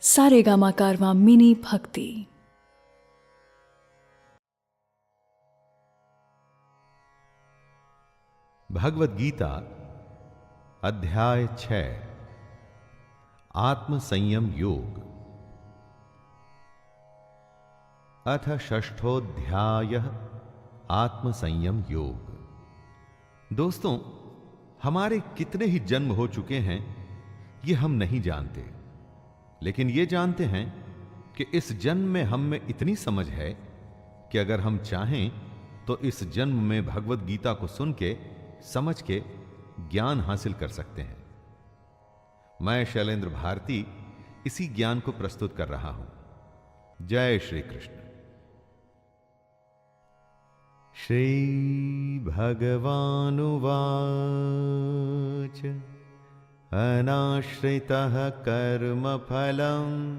सारेगामा कारवां mini भक्ति। भगवत गीता अध्याय 6 आत्म संयम योग। अथ षष्ठोध्याय आत्म संयम योग। दोस्तों, हमारे कितने ही जन्म हो चुके हैं ये हम नहीं जानते, लेकिन ये जानते हैं कि इस जन्म में हम में इतनी समझ है कि अगर हम चाहें तो इस जन्म में भगवत गीता को सुन के, समझ के ज्ञान हासिल कर सकते हैं। मैं शैलेंद्र भारती इसी ज्ञान को प्रस्तुत कर रहा हूं। जय श्री कृष्ण। श्री भगवानुवाच अनाश्रितः कर्मफलं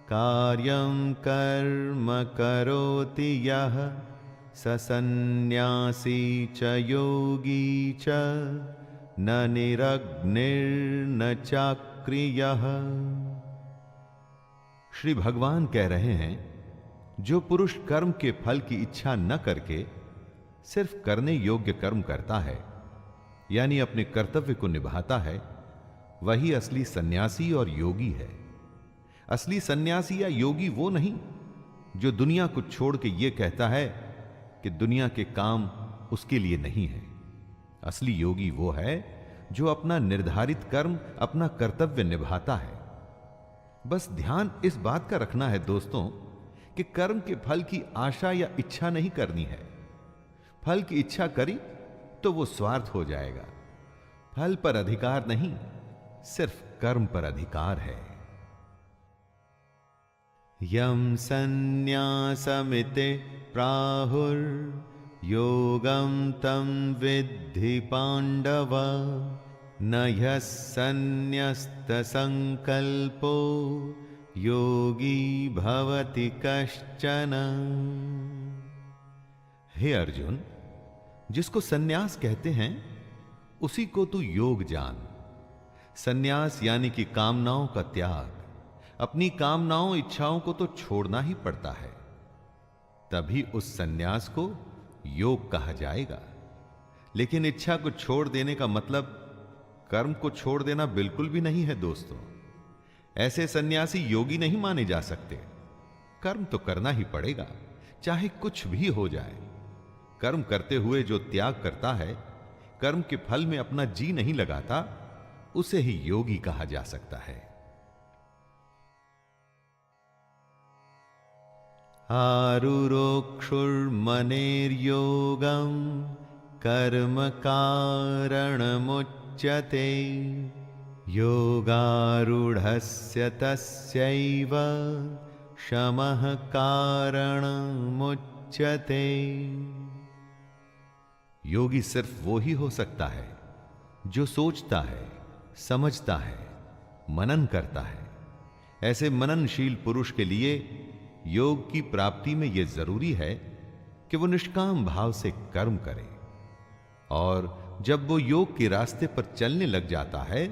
कार्यं कर्म करोति यः स सन्न्यासी च योगी च न निरग्निर्न चाक्रियः। श्री भगवान कह रहे हैं, जो पुरुष कर्म के फल की इच्छा न करके सिर्फ करने योग्य कर्म करता है, यानी अपने कर्तव्य को निभाता है, वही असली सन्यासी और योगी है। असली सन्यासी या योगी वो नहीं जो दुनिया को छोड़ के ये कहता है कि दुनिया के काम उसके लिए नहीं है। असली योगी वो है जो अपना निर्धारित कर्म, अपना कर्तव्य निभाता है। बस ध्यान इस बात का रखना है दोस्तों कि कर्म के फल की आशा या इच्छा नहीं करनी है। फल की इच्छा करी तो वो स्वार्थ हो जाएगा। फल पर अधिकार नहीं, सिर्फ कर्म पर अधिकार है। यम सन्न्यासमिते प्राहुर योगम तम विद्धि पांडव न ह्यः सन्न्यस्त संकल्पो योगी भवति कश्चन। हे अर्जुन, जिसको सन्यास कहते हैं उसी को तू योग जान। सन्यास यानी कि कामनाओं का त्याग। अपनी कामनाओं, इच्छाओं को तो छोड़ना ही पड़ता है, तभी उस सन्यास को योग कहा जाएगा। लेकिन इच्छा को छोड़ देने का मतलब कर्म को छोड़ देना बिल्कुल भी नहीं है दोस्तों। ऐसे सन्यासी योगी नहीं माने जा सकते। कर्म तो करना ही पड़ेगा, चाहे कुछ भी हो जाए। कर्म करते हुए जो त्याग करता है, कर्म के फल में अपना जी नहीं लगाता, उसे ही योगी कहा जा सकता है। आरुरोक्षुर्मनेर्योगं कर्म कारणमुच्यते योगारूढ़स्य तस्यैव शमः कारणमुच्यते। योगी सिर्फ वो ही हो सकता है जो सोचता है, समझता है, मनन करता है। ऐसे मननशील पुरुष के लिए योग की प्राप्ति में यह जरूरी है कि वो निष्काम भाव से कर्म करे। और जब वो योग के रास्ते पर चलने लग जाता है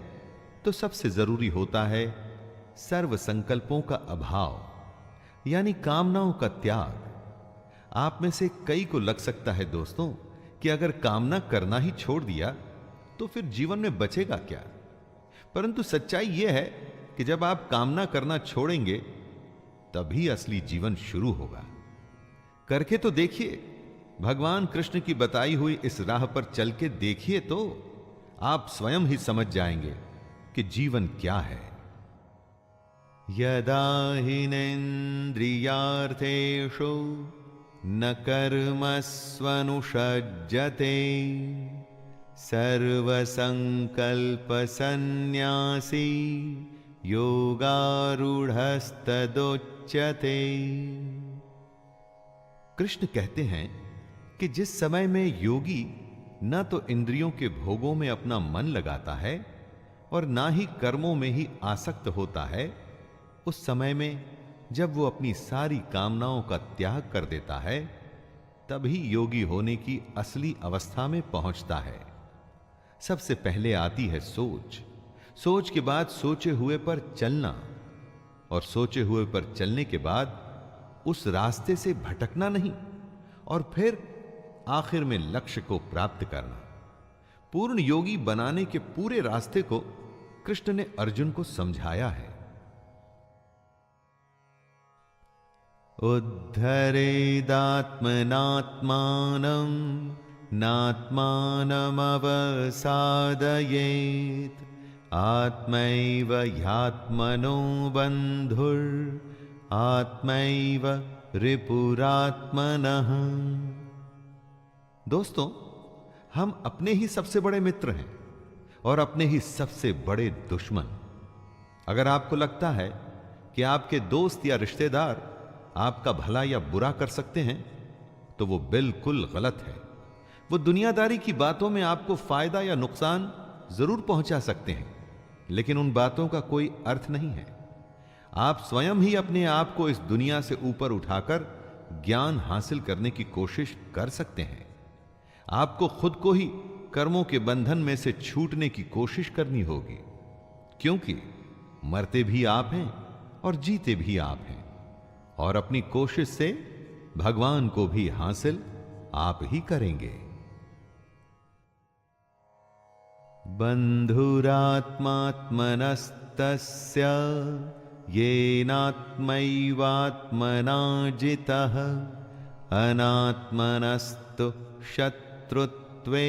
तो सबसे जरूरी होता है सर्व संकल्पों का अभाव, यानी कामनाओं का त्याग। आप में से कई को लग सकता है दोस्तों कि अगर कामना करना ही छोड़ दिया तो फिर जीवन में बचेगा क्या। परंतु सच्चाई यह है कि जब आप कामना करना छोड़ेंगे तभी असली जीवन शुरू होगा। करके तो देखिए, भगवान कृष्ण की बताई हुई इस राह पर चल के देखिए तो आप स्वयं ही समझ जाएंगे कि जीवन क्या है। यदा हिनेन्द्रियार्थेषु न कर्मस्वनुषज्जते सर्वसंकल्प सन्न्यासी योगारूढ़स्तदोच्यते। कृष्ण कहते हैं कि जिस समय में योगी न तो इंद्रियों के भोगों में अपना मन लगाता है और ना ही कर्मों में ही आसक्त होता है, उस समय में जब वो अपनी सारी कामनाओं का त्याग कर देता है, तभी योगी होने की असली अवस्था में पहुंचता है। सबसे पहले आती है सोच, सोच के बाद सोचे हुए पर चलना, और सोचे हुए पर चलने के बाद उस रास्ते से भटकना नहीं और फिर आखिर में लक्ष्य को प्राप्त करना। पूर्ण योगी बनाने के पूरे रास्ते को कृष्ण ने अर्जुन को समझाया है। उद्धरेदात्मनात्मानं नात्मानमवसादयेत् आत्मैव ह्यात्मनो बन्धुर् आत्मैव रिपुरात्मनः। दोस्तों, हम अपने ही सबसे बड़े मित्र हैं और अपने ही सबसे बड़े दुश्मन। अगर आपको लगता है कि आपके दोस्त या रिश्तेदार आपका भला या बुरा कर सकते हैं तो वो बिल्कुल गलत है। वो दुनियादारी की बातों में आपको फायदा या नुकसान जरूर पहुंचा सकते हैं, लेकिन उन बातों का कोई अर्थ नहीं है। आप स्वयं ही अपने आप को इस दुनिया से ऊपर उठाकर ज्ञान हासिल करने की कोशिश कर सकते हैं। आपको खुद को ही कर्मों के बंधन में से छूटने की कोशिश करनी होगी, क्योंकि मरते भी आप हैं और जीते भी आप हैं, और अपनी कोशिश से भगवान को भी हासिल आप ही करेंगे। बंधुरात्मात्मनस्तस्य येनात्मैवात्मना जितः अनात्मनस्तु शत्रुत्वे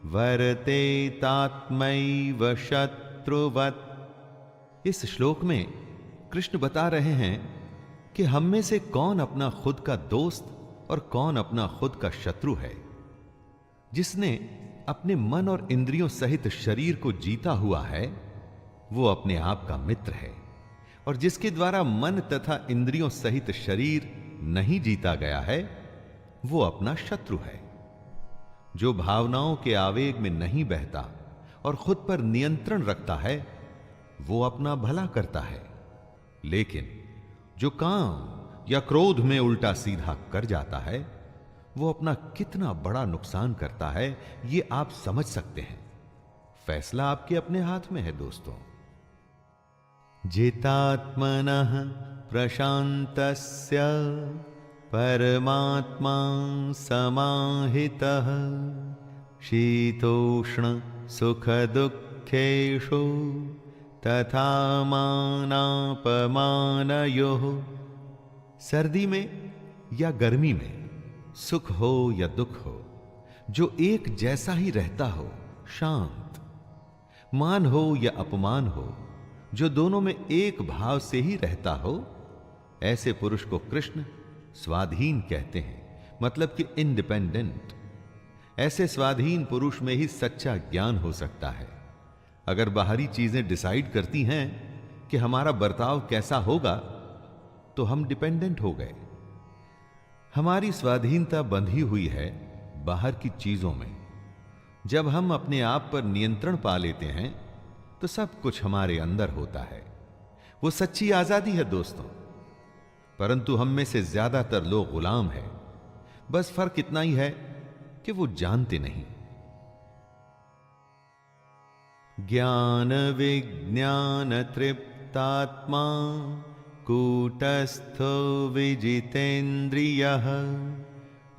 वर्तेतात्मैव शत्रुवत्। इस श्लोक में कृष्ण बता रहे हैं कि हम में से कौन अपना खुद का दोस्त और कौन अपना खुद का शत्रु है। जिसने अपने मन और इंद्रियों सहित शरीर को जीता हुआ है वो अपने आप का मित्र है, और जिसके द्वारा मन तथा इंद्रियों सहित शरीर नहीं जीता गया है वो अपना शत्रु है। जो भावनाओं के आवेग में नहीं बहता और खुद पर नियंत्रण रखता है वो अपना भला करता है, लेकिन जो काम या क्रोध में उल्टा सीधा कर जाता है वो अपना कितना बड़ा नुकसान करता है ये आप समझ सकते हैं। फैसला आपके अपने हाथ में है दोस्तों। जितात्मनः प्रशांतस्य परमात्मा समाहितः शीतोष्ण सुख दुःखेषु तथा मानापमानयोः। सर्दी में या गर्मी में, सुख हो या दुख हो, जो एक जैसा ही रहता हो, शांत। मान हो या अपमान हो, जो दोनों में एक भाव से ही रहता हो, ऐसे पुरुष को कृष्ण स्वाधीन कहते हैं, मतलब कि इंडिपेंडेंट। ऐसे स्वाधीन पुरुष में ही सच्चा ज्ञान हो सकता है। अगर बाहरी चीजें डिसाइड करती हैं कि हमारा बर्ताव कैसा होगा तो हम डिपेंडेंट हो गए। हमारी स्वाधीनता बंधी हुई है बाहर की चीजों में। जब हम अपने आप पर नियंत्रण पा लेते हैं तो सब कुछ हमारे अंदर होता है। वो सच्ची आजादी है दोस्तों। परंतु हम में से ज्यादातर लोग गुलाम हैं। बस फर्क इतना ही है कि वो जानते नहीं। ज्ञान विज्ञान तृप्तात्मा कूटस्थो विजितेन्द्रियः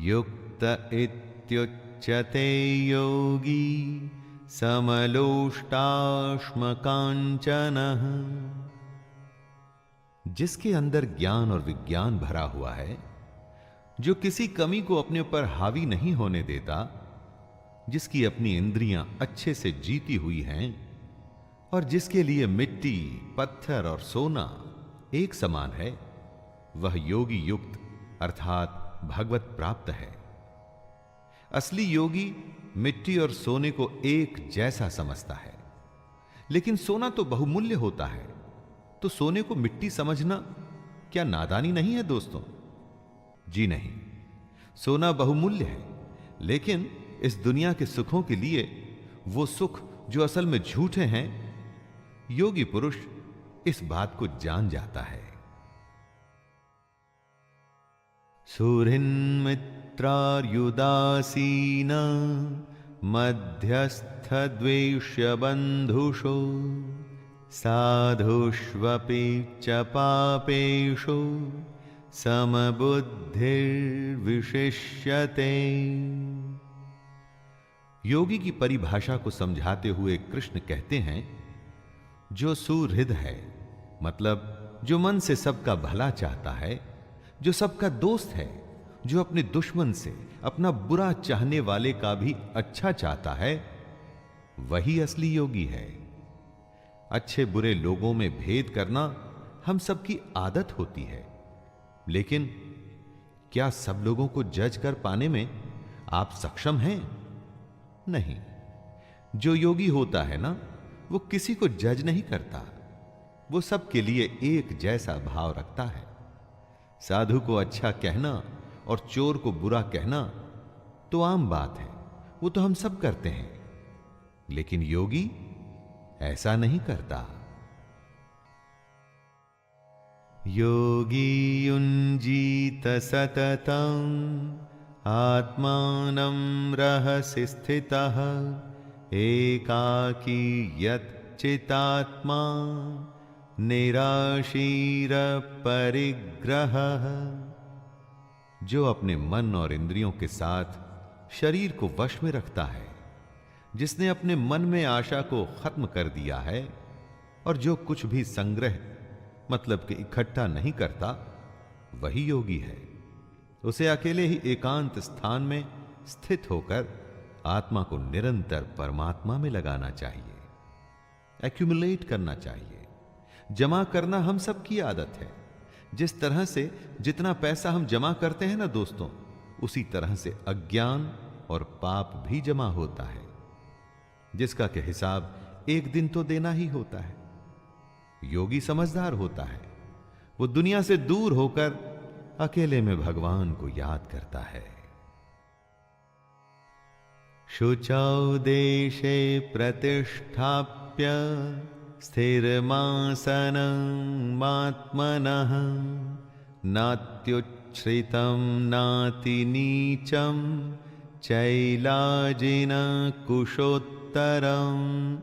युक्त इत्युच्यते योगी समलोष्टाश्मकाञ्चनः। जिसके अंदर ज्ञान और विज्ञान भरा हुआ है, जो किसी कमी को अपने पर हावी नहीं होने देता, जिसकी अपनी इंद्रियां अच्छे से जीती हुई हैं और जिसके लिए मिट्टी, पत्थर और सोना एक समान है, वह योगी युक्त अर्थात भगवत प्राप्त है। असली योगी मिट्टी और सोने को एक जैसा समझता है। लेकिन सोना तो बहुमूल्य होता है, तो सोने को मिट्टी समझना क्या नादानी नहीं है दोस्तों? जी नहीं, सोना बहुमूल्य है, लेकिन इस दुनिया के सुखों के लिए वो सुख जो असल में झूठे हैं, योगी पुरुष इस बात को जान जाता है। सुहृन्मित्रार्युदासीन मध्यस्थ द्वेष्य बंधुषो साधुष्वपि च पापेषु समबुद्धिर्विशिष्यते। योगी की परिभाषा को समझाते हुए कृष्ण कहते हैं, जो सुहृद है, मतलब जो मन से सबका भला चाहता है, जो सबका दोस्त है, जो अपने दुश्मन से, अपना बुरा चाहने वाले का भी अच्छा चाहता है, वही असली योगी है। अच्छे बुरे लोगों में भेद करना हम सबकी आदत होती है, लेकिन क्या सब लोगों को जज कर पाने में आप सक्षम हैं? नहीं। जो योगी होता है ना, वो किसी को जज नहीं करता, वो सबके लिए एक जैसा भाव रखता है। साधु को अच्छा कहना और चोर को बुरा कहना तो आम बात है, वो तो हम सब करते हैं, लेकिन योगी ऐसा नहीं करता। योगी युञ्जीत सततं आत्मानं रहसि स्थितः एकाकी यच्चितात्मा निराशीर परिग्रहः। जो अपने मन और इंद्रियों के साथ शरीर को वश में रखता है, जिसने अपने मन में आशा को खत्म कर दिया है और जो कुछ भी संग्रह मतलब कि इकट्ठा नहीं करता, वही योगी है। उसे अकेले ही एकांत स्थान में स्थित होकर आत्मा को निरंतर परमात्मा में लगाना चाहिए, एक्यूमुलेट करना चाहिए। जमा करना हम सबकी आदत है। जिस तरह से जितना पैसा हम जमा करते हैं ना दोस्तों, उसी तरह से अज्ञान और पाप भी जमा होता है, जिसका के हिसाब एक दिन तो देना ही होता है। योगी समझदार होता है, वो दुनिया से दूर होकर अकेले में भगवान को याद करता है। शुचौ देशे प्रतिष्ठाप्य स्थिरमासनमात्मनः नात्युच्छ्रितं नातिनीचं चैलाजिन कुशोत्तरम्।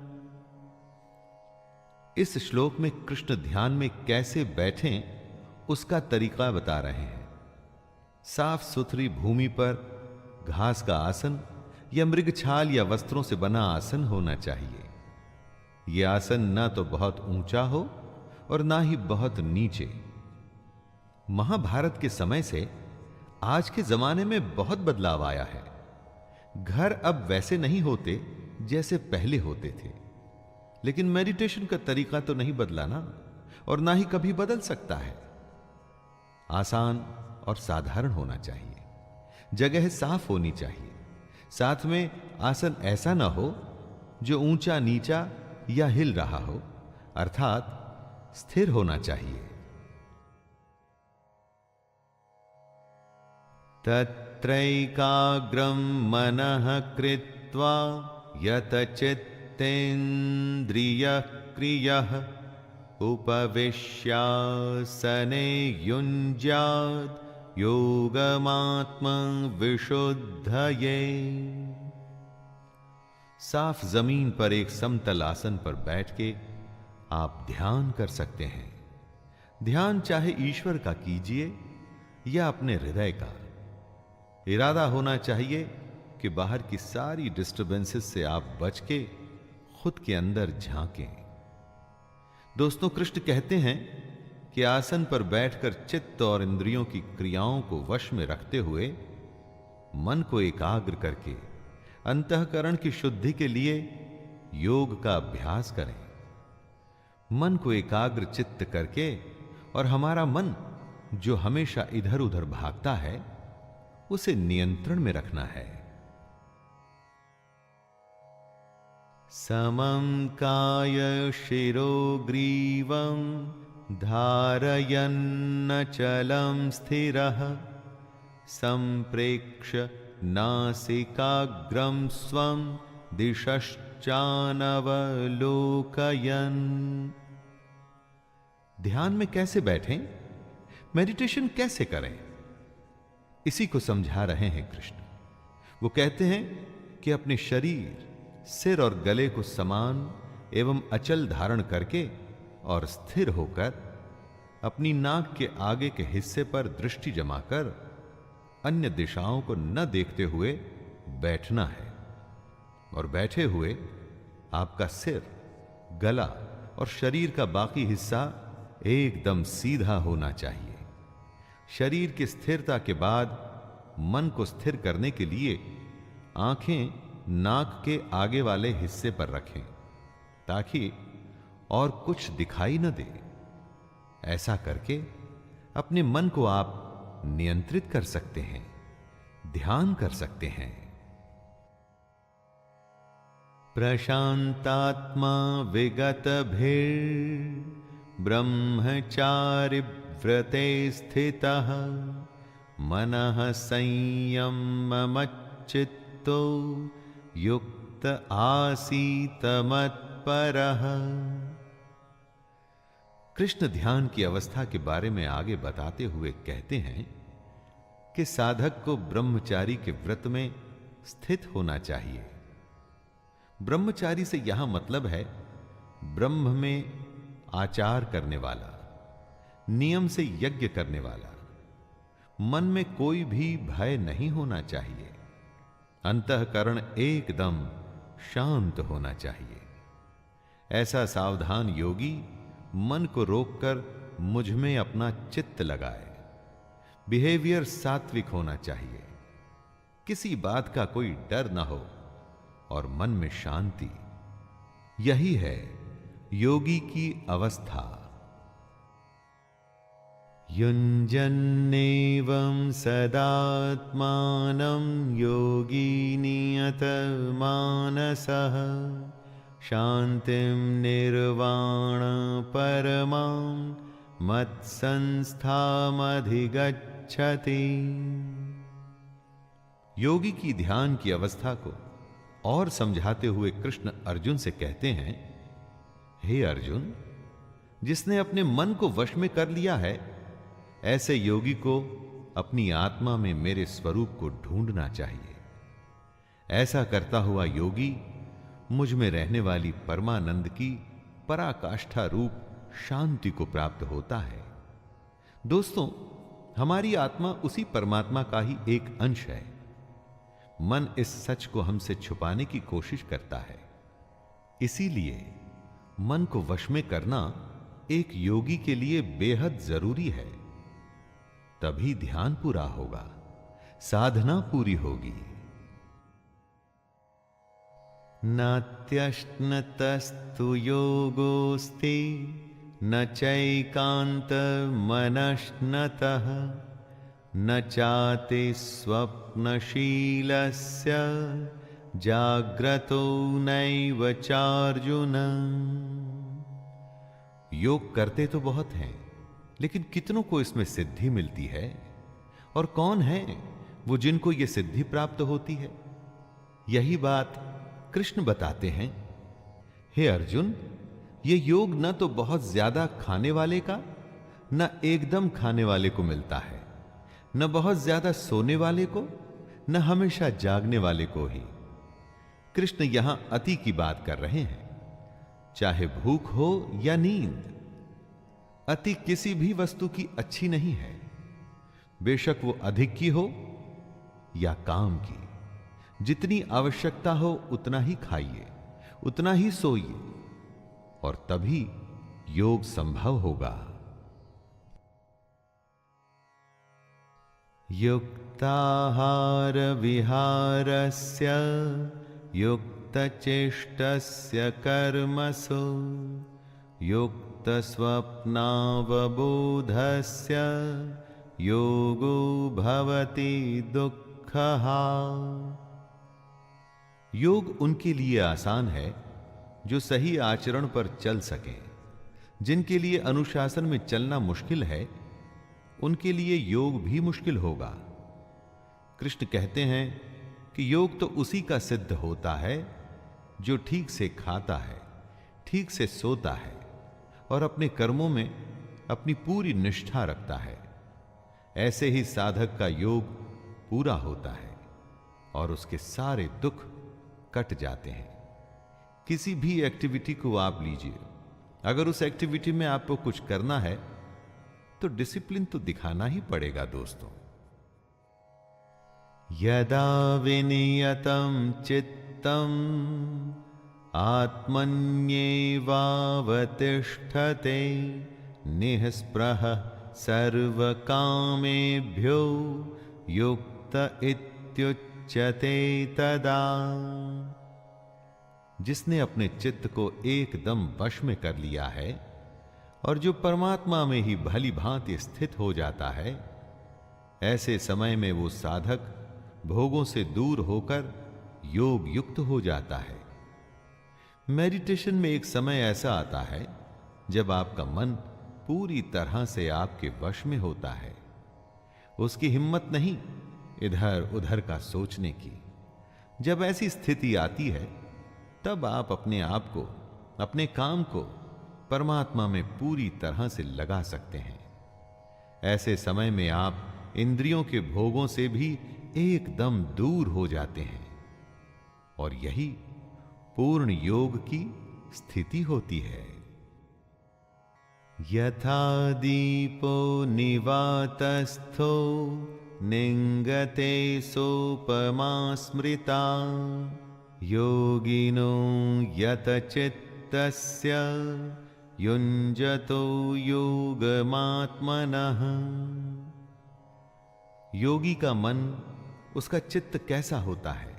इस श्लोक में कृष्ण ध्यान में कैसे बैठें उसका तरीका बता रहे हैं। साफ सुथरी भूमि पर घास का आसन या मृगछाल या वस्त्रों से बना आसन होना चाहिए। यह आसन ना तो बहुत ऊंचा हो और ना ही बहुत नीचे। महाभारत के समय से आज के जमाने में बहुत बदलाव आया है। घर अब वैसे नहीं होते जैसे पहले होते थे, लेकिन मेडिटेशन का तरीका तो नहीं बदला ना, और ना ही कभी बदल सकता है। आसान और साधारण होना चाहिए, जगह साफ होनी चाहिए, साथ में आसन ऐसा ना हो जो ऊंचा नीचा या हिल रहा हो, अर्थात स्थिर होना चाहिए। तत्रैकाग्रं मनः कृत्वा यतचित्तेन्द्रियः क्रियः उपविश्यासने युञ्ज्यात् योगमात्मविशुद्धये। साफ जमीन पर एक समतल आसन पर बैठ के आप ध्यान कर सकते हैं। ध्यान चाहे ईश्वर का कीजिए या अपने हृदय का। इरादा होना चाहिए कि बाहर की सारी डिस्टर्बेंसेस से आप बच के खुद के अंदर झांकें। दोस्तों, कृष्ण कहते हैं कि आसन पर बैठकर चित्त और इंद्रियों की क्रियाओं को वश में रखते हुए मन को एकाग्र करके अंतःकरण की शुद्धि के लिए योग का अभ्यास करें। मन को एकाग्र चित्त करके और हमारा मन जो हमेशा इधर उधर भागता है उसे नियंत्रण में रखना है। समं काय शिरो ग्रीवं धारयन्नचलं स्थिरः संप्रेक्ष्य नासिकाग्रं स्वं दिशश्चानवलोकयन्। ध्यान में कैसे बैठें, मेडिटेशन कैसे करें, इसी को समझा रहे हैं कृष्ण। वो कहते हैं कि अपने शरीर, सिर और गले को समान एवं अचल धारण करके और स्थिर होकर अपनी नाक के आगे के हिस्से पर दृष्टि जमाकर अन्य दिशाओं को न देखते हुए बैठना है। और बैठे हुए आपका सिर, गला और शरीर का बाकी हिस्सा एकदम सीधा होना चाहिए। शरीर की स्थिरता के बाद मन को स्थिर करने के लिए आंखें नाक के आगे वाले हिस्से पर रखें ताकि और कुछ दिखाई न दे। ऐसा करके अपने मन को आप नियंत्रित कर सकते हैं, ध्यान कर सकते हैं। प्रशांतात्मा विगत भीर ब्रह्मचारि व्रते स्थितः मनः संयममच्चित्तो युक्त आसीत मत्परः। कृष्ण ध्यान की अवस्था के बारे में आगे बताते हुए कहते हैं कि साधक को ब्रह्मचारी के व्रत में स्थित होना चाहिए। ब्रह्मचारी से यहां मतलब है ब्रह्म में आचार करने वाला, नियम से यज्ञ करने वाला। मन में कोई भी भय नहीं होना चाहिए, अंतःकरण एकदम शांत होना चाहिए। ऐसा सावधान योगी मन को रोककर मुझ में अपना चित्त लगाए। बिहेवियर सात्विक होना चाहिए, किसी बात का कोई डर ना हो और मन में शांति। यही है योगी की अवस्था। युञ्जन्नेवं सदात्मानं योगी नियतमानसः शान्तिं निर्वाण परमां मत्संस्थामधिगच्छति। योगी की ध्यान की अवस्था को और समझाते हुए कृष्ण अर्जुन से कहते हैं, हे अर्जुन, जिसने अपने मन को वश में कर लिया है, ऐसे योगी को अपनी आत्मा में मेरे स्वरूप को ढूंढना चाहिए। ऐसा करता हुआ योगी मुझ में रहने वाली परमानंद की पराकाष्ठा रूप शांति को प्राप्त होता है। दोस्तों, हमारी आत्मा उसी परमात्मा का ही एक अंश है। मन इस सच को हमसे छुपाने की कोशिश करता है। इसीलिए मन को वश में करना एक योगी के लिए बेहद जरूरी है। तभी ध्यान पूरा होगा, साधना पूरी होगी। नात्यश्नतस्तु योगोस्ति न चैकान्तमनश्नतः न चाति स्वप्नशीलस्य जाग्रतो नैव चार्जुन। योग करते तो बहुत हैं, लेकिन कितनों को इसमें सिद्धि मिलती है? और कौन है वो जिनको ये सिद्धि प्राप्त होती है? यही बात कृष्ण बताते हैं। हे अर्जुन, ये योग न तो बहुत ज्यादा खाने वाले का, न एकदम खाने वाले को मिलता है, न बहुत ज्यादा सोने वाले को, न हमेशा जागने वाले को ही। कृष्ण यहां अति की बात कर रहे हैं, चाहे भूख हो या नींद। अति किसी भी वस्तु की अच्छी नहीं है, बेशक वो अधिक की हो या काम की। जितनी आवश्यकता हो उतना ही खाइए, उतना ही सोइए, और तभी योग संभव होगा। युक्ताहार विहारस्य युक्तचेष्टस्य कर्मसु युक्तस्वप्नावबोधस्य योगो भवति दुःखः। योग उनके लिए आसान है जो सही आचरण पर चल सकें। जिनके लिए अनुशासन में चलना मुश्किल है, उनके लिए योग भी मुश्किल होगा। कृष्ण कहते हैं कि योग तो उसी का सिद्ध होता है जो ठीक से खाता है, ठीक से सोता है और अपने कर्मों में अपनी पूरी निष्ठा रखता है। ऐसे ही साधक का योग पूरा होता है और उसके सारे दुख कट जाते हैं। किसी भी एक्टिविटी को आप लीजिए, अगर उस एक्टिविटी में आपको कुछ करना है तो डिसिप्लिन तो दिखाना ही पड़ेगा दोस्तों। यदा विनियतं चित्तम आत्मन्येवावतिष्ठते निःस्पृह सर्वकामेभ्यो युक्त इत्युच्यते तदा। जिसने अपने चित्त को एकदम वश में कर लिया है और जो परमात्मा में ही भली भांति स्थित हो जाता है, ऐसे समय में वो साधक भोगों से दूर होकर योग युक्त हो जाता है। मेडिटेशन में एक समय ऐसा आता है जब आपका मन पूरी तरह से आपके वश में होता है। उसकी हिम्मत नहीं इधर उधर का सोचने की। जब ऐसी स्थिति आती है तब आप अपने आप को, अपने काम को परमात्मा में पूरी तरह से लगा सकते हैं। ऐसे समय में आप इंद्रियों के भोगों से भी एकदम दूर हो जाते हैं और यही पूर्ण योग की स्थिति होती है। यथा दीपो निवातस्थो निंगते सोपमा स्मृता योगिनो यतचित्तस्य युञ्जतो योगमात्मनः। योगी का मन, उसका चित्त कैसा होता है,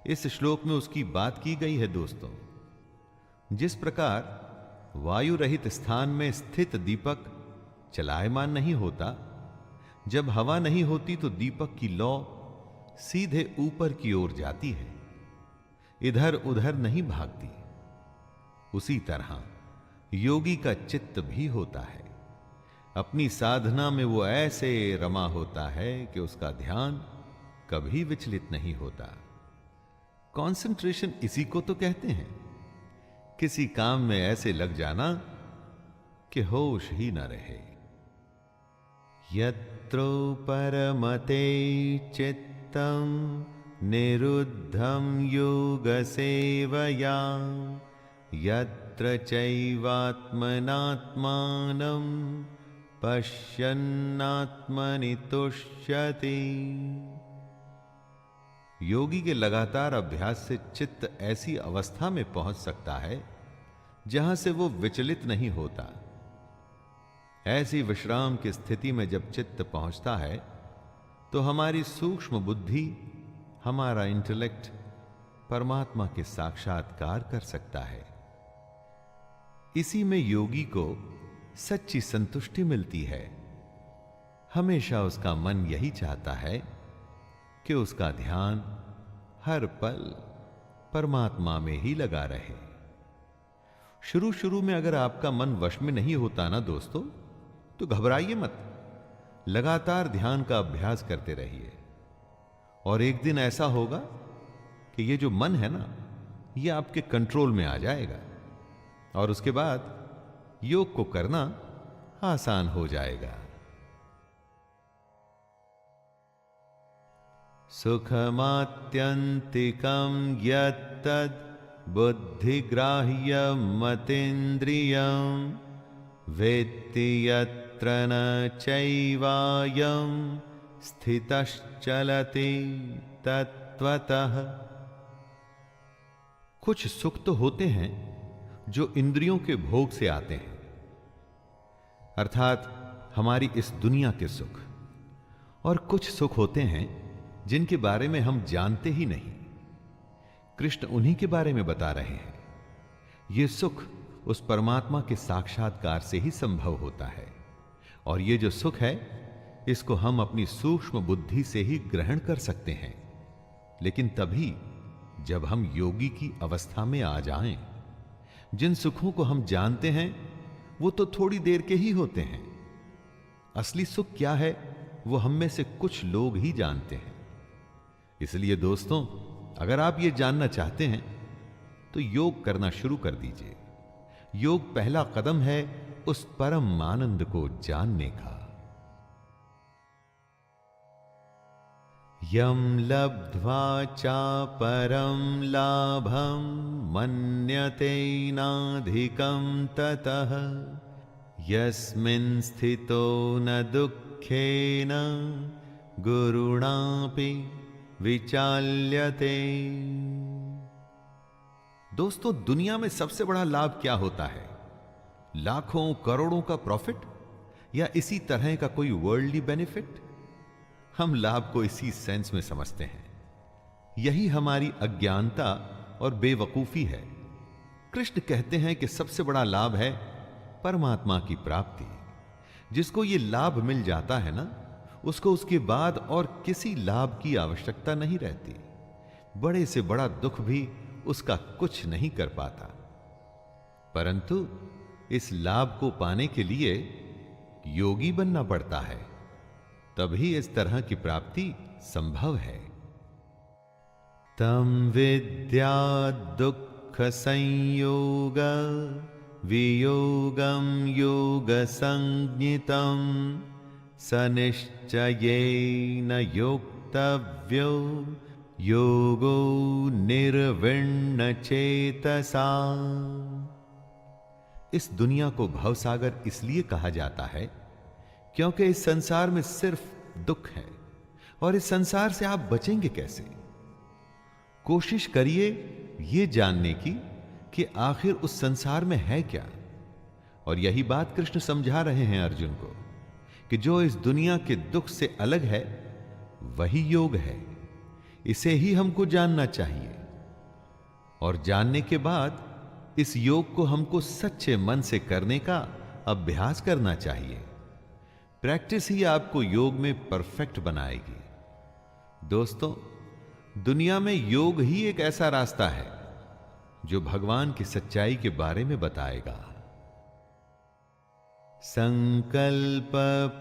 इस श्लोक में उसकी बात की गई है दोस्तों। जिस प्रकार वायु रहित स्थान में स्थित दीपक चलायमान नहीं होता, जब हवा नहीं होती तो दीपक की लौ सीधे ऊपर की ओर जाती है, इधर उधर नहीं भागती। उसी तरह योगी का चित्त भी होता है। अपनी साधना में वो ऐसे रमा होता है कि उसका ध्यान कभी विचलित नहीं होता। कंसंट्रेशन इसी को तो कहते हैं, किसी काम में ऐसे लग जाना कि होश ही न रहे। यत्रो परमते चित्तम निरुद्धं योग सेवया यत्र चैवात्मनात्मानं पश्यन्नात्मनि तुष्यति। योगी के लगातार अभ्यास से चित्त ऐसी अवस्था में पहुंच सकता है जहां से वो विचलित नहीं होता। ऐसी विश्राम की स्थिति में जब चित्त पहुंचता है तो हमारी सूक्ष्म बुद्धि, हमारा इंटेलेक्ट परमात्मा के साक्षात्कार कर सकता है। इसी में योगी को सच्ची संतुष्टि मिलती है। हमेशा उसका मन यही चाहता है कि उसका ध्यान हर पल परमात्मा में ही लगा रहे। शुरू शुरू में अगर आपका मन वश में नहीं होता ना दोस्तों, तो घबराइए मत, लगातार ध्यान का अभ्यास करते रहिए और एक दिन ऐसा होगा कि ये जो मन है ना, ये आपके कंट्रोल में आ जाएगा और उसके बाद योग को करना आसान हो जाएगा। सुखमात्यंतिकं यत्तद् बुद्धिग्राह्यमतीन्द्रियं वेत्ति यत्र न चैवायं स्थितश्चलति तत्त्वतः। कुछ सुख तो होते हैं जो इंद्रियों के भोग से आते हैं, अर्थात हमारी इस दुनिया के सुख, और कुछ सुख होते हैं जिनके बारे में हम जानते ही नहीं। कृष्ण उन्हीं के बारे में बता रहे हैं। यह सुख उस परमात्मा के साक्षात्कार से ही संभव होता है और यह जो सुख है इसको हम अपनी सूक्ष्म बुद्धि से ही ग्रहण कर सकते हैं, लेकिन तभी जब हम योगी की अवस्था में आ जाएं। जिन सुखों को हम जानते हैं वो तो थोड़ी देर के ही होते हैं। असली सुख क्या है वो हम में से कुछ लोग ही जानते हैं। इसलिए दोस्तों, अगर आप ये जानना चाहते हैं तो योग करना शुरू कर दीजिए। योग पहला कदम है उस परम आनंद को जानने का। यम लब्ध्वा चापरं लाभं मन्यते नाधिकं ततः यस्मिन् स्थितो न दुःखेन गुरुणापि विचाल्यते। दोस्तों, दुनिया में सबसे बड़ा लाभ क्या होता है? लाखों करोड़ों का प्रॉफिट या इसी तरह का कोई वर्ल्डली बेनिफिट? हम लाभ को इसी सेंस में समझते हैं। यही हमारी अज्ञानता और बेवकूफी है। कृष्ण कहते हैं कि सबसे बड़ा लाभ है परमात्मा की प्राप्ति। जिसको ये लाभ मिल जाता है ना, उसको उसके बाद और किसी लाभ की आवश्यकता नहीं रहती। बड़े से बड़ा दुख भी उसका कुछ नहीं कर पाता। परंतु इस लाभ को पाने के लिए योगी बनना पड़ता है, तभी इस तरह की प्राप्ति संभव है। तम विद्या दुख संयोग वियोगम योग संज्ञितम सनिश्चयेन योक्तव्यो योगो निर्विण्ण चेतसा। इस दुनिया को भवसागर इसलिए कहा जाता है क्योंकि इस संसार में सिर्फ दुख है, और इस संसार से आप बचेंगे कैसे? कोशिश करिए ये जानने की कि आखिर उस संसार में है क्या। और यही बात कृष्ण समझा रहे हैं अर्जुन को कि जो इस दुनिया के दुख से अलग है वही योग है। इसे ही हमको जानना चाहिए, और जानने के बाद इस योग को हमको सच्चे मन से करने का अभ्यास करना चाहिए। प्रैक्टिस ही आपको योग में परफेक्ट बनाएगी। दोस्तों, दुनिया में योग ही एक ऐसा रास्ता है जो भगवान की सच्चाई के बारे में बताएगा। संकल्प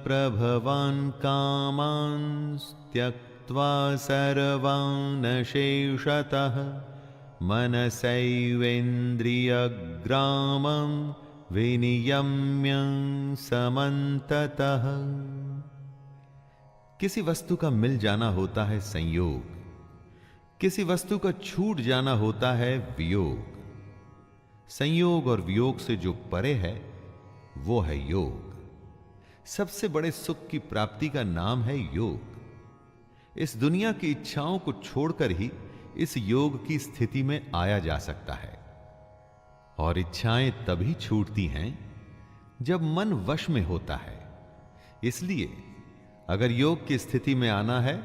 प्रभवान कामान् त्यक्त्वा सर्वान् शेषतः मनसैवेन्द्रियग्रामं विनियम्य समन्ततः। किसी वस्तु का मिल जाना होता है संयोग, किसी वस्तु का छूट जाना होता है वियोग। संयोग और वियोग से जो परे है वो है योग। सबसे बड़े सुख की प्राप्ति का नाम है योग। इस दुनिया की इच्छाओं को छोड़कर ही इस योग की स्थिति में आया जा सकता है। और इच्छाएं तभी छूटती हैं जब मन वश में होता है। इसलिए अगर योग की स्थिति में आना है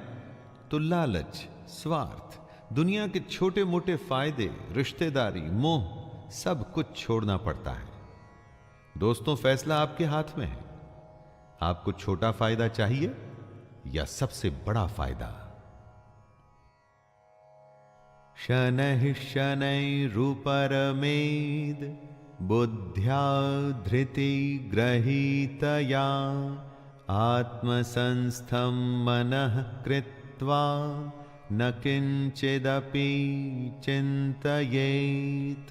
तो लालच, स्वार्थ, दुनिया के छोटे मोटे फायदे, रिश्तेदारी, मोह, सब कुछ छोड़ना पड़ता है। दोस्तों, फैसला आपके हाथ में है। आपको छोटा फायदा चाहिए या सबसे बड़ा फायदा? शनैः शनैरुपरमेद बुद्ध्या धृति ग्रहीतया आत्मसंस्थं मनः कृत्वा न किंचिदपि चिंतयेत।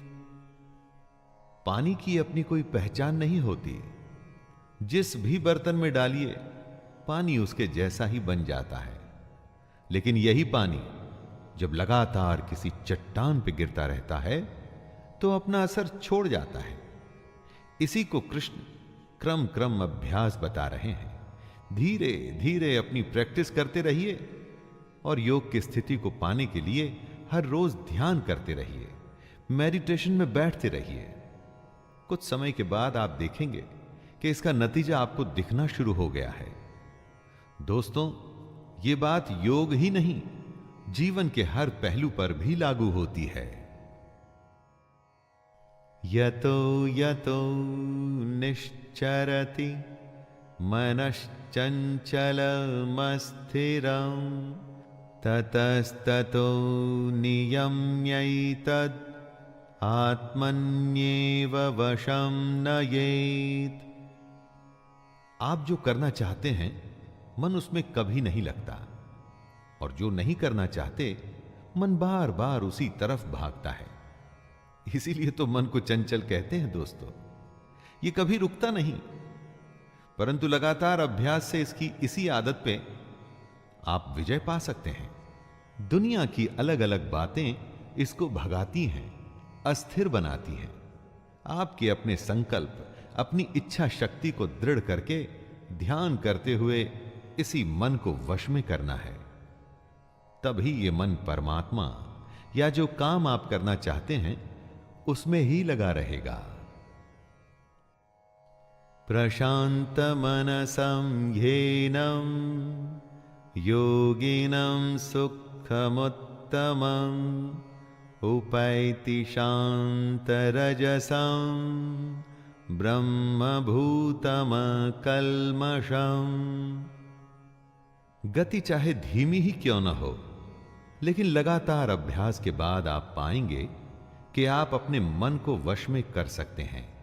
पानी की अपनी कोई पहचान नहीं होती। जिस भी बर्तन में डालिए पानी उसके जैसा ही बन जाता है। लेकिन यही पानी जब लगातार किसी चट्टान पर गिरता रहता है तो अपना असर छोड़ जाता है। इसी को कृष्ण क्रम क्रम अभ्यास बता रहे हैं। धीरे धीरे अपनी प्रैक्टिस करते रहिए और योग की स्थिति को पाने के लिए हर रोज ध्यान करते रहिए, मेडिटेशन में बैठते रहिए। कुछ समय के बाद आप देखेंगे कि इसका नतीजा आपको दिखना शुरू हो गया है। दोस्तों, ये बात योग ही नहीं, जीवन के हर पहलू पर भी लागू होती है। यतो यतो निश्चरति मनश्चंचलमस्थिरं ततस्ततो नियम्यैतद् आत्मन्येव वशं नयेत्। आप जो करना चाहते हैं मन उसमें कभी नहीं लगता, और जो नहीं करना चाहते मन बार बार उसी तरफ भागता है। इसीलिए तो मन को चंचल कहते हैं। दोस्तों, ये कभी रुकता नहीं, परंतु लगातार अभ्यास से इसकी इसी आदत पे आप विजय पा सकते हैं। दुनिया की अलग अलग बातें इसको भगाती हैं, अस्थिर बनाती हैं। आपके अपने संकल्प, अपनी इच्छा शक्ति को दृढ़ करके ध्यान करते हुए इसी मन को वश में करना है। तभी ये मन परमात्मा या जो काम आप करना चाहते हैं उसमें ही लगा रहेगा। प्रशांत मनसं ह्येनं योगिनं सुखमुत्तमं उपैति शांतरजसं ब्रह्मभूतमकल्मषम्। गति चाहे धीमी ही क्यों न हो, लेकिन लगातार अभ्यास के बाद आप पाएंगे कि आप अपने मन को वश में कर सकते हैं।